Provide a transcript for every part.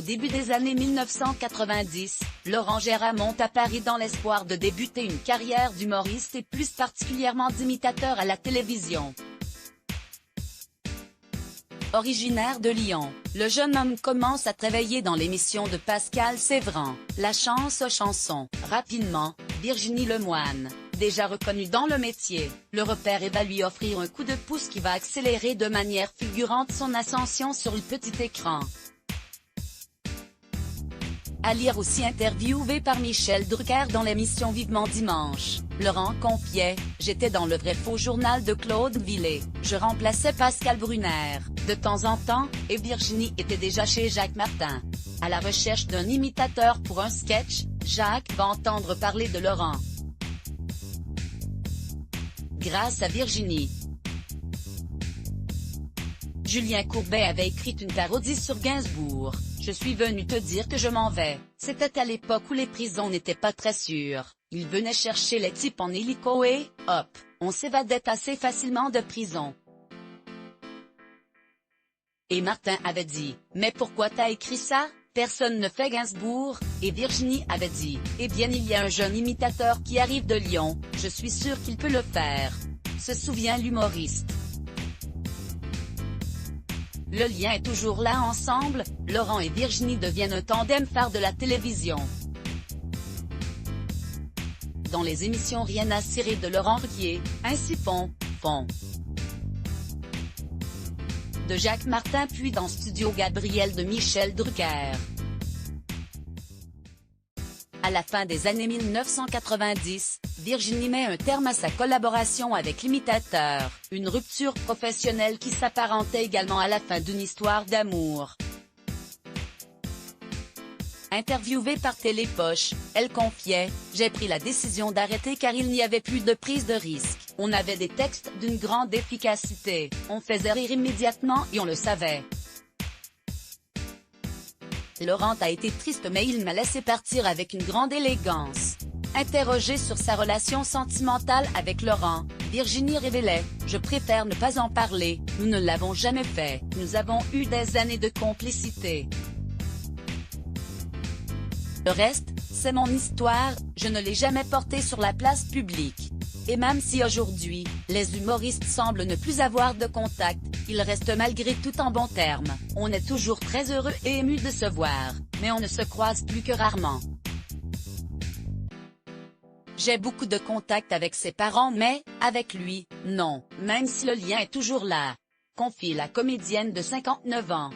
début des années 1990, Laurent Gérard monte à Paris dans l'espoir de débuter une carrière d'humoriste et plus particulièrement d'imitateur à la télévision. Originaire de Lyon, le jeune homme commence à travailler dans l'émission de Pascal Sévran, La Chance aux chansons. Rapidement, Virginie Lemoine, déjà reconnue dans le métier, le repère et va lui offrir un coup de pouce qui va accélérer de manière fulgurante son ascension sur le petit écran. À lire aussi interviewé par Michel Drucker dans l'émission Vivement Dimanche, Laurent confiait « J'étais dans le vrai faux journal de Claude Villet, je remplaçais Pascal Brunner, de temps en temps, et Virginie était déjà chez Jacques Martin. À la recherche d'un imitateur pour un sketch, Jacques va entendre parler de Laurent. Grâce à Virginie, Julien Courbet avait écrit une parodie sur Gainsbourg. Je suis venu te dire que je m'en vais. C'était à l'époque où les prisons n'étaient pas très sûres. Ils venaient chercher les types en hélico et, hop, on s'évadait assez facilement de prison. Et Martin avait dit, mais pourquoi t'as écrit ça? Personne ne fait Gainsbourg, et Virginie avait dit, eh bien il y a un jeune imitateur qui arrive de Lyon, je suis sûr qu'il peut le faire. Se souvient l'humoriste. Le lien est toujours là ensemble, Laurent et Virginie deviennent un tandem phare de la télévision. Dans les émissions Rien à cirer de Laurent Ruquier, ainsi font. De Jacques Martin puis dans Studio Gabriel de Michel Drucker. À la fin des années 1990, Virginie met un terme à sa collaboration avec l'imitateur, une rupture professionnelle qui s'apparentait également à la fin d'une histoire d'amour. Interviewée par Télépoche, elle confiait « J'ai pris la décision d'arrêter car il n'y avait plus de prise de risque. On avait des textes d'une grande efficacité, on faisait rire immédiatement et on le savait. Laurent a été triste mais il m'a laissé partir avec une grande élégance. » Interrogée sur sa relation sentimentale avec Laurent, Virginie révélait « Je préfère ne pas en parler, nous ne l'avons jamais fait, nous avons eu des années de complicité. Le reste, c'est mon histoire, je ne l'ai jamais portée sur la place publique. Et même si aujourd'hui, les humoristes semblent ne plus avoir de contact, ils restent malgré tout en bons termes. On est toujours très heureux et émus de se voir, mais on ne se croise plus que rarement. J'ai beaucoup de contacts avec ses parents mais, avec lui, non, même si le lien est toujours là. » Confie la comédienne de 59 ans.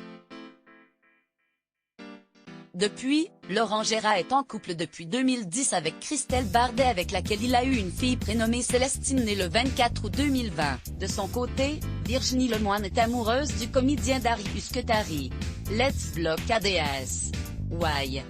Depuis, Laurent Gérard est en couple depuis 2010 avec Christelle Bardet avec laquelle il a eu une fille prénommée Célestine née le 24 août 2020. De son côté, Virginie Lemoine est amoureuse du comédien Darius Khoury. Let's block ADS. Why?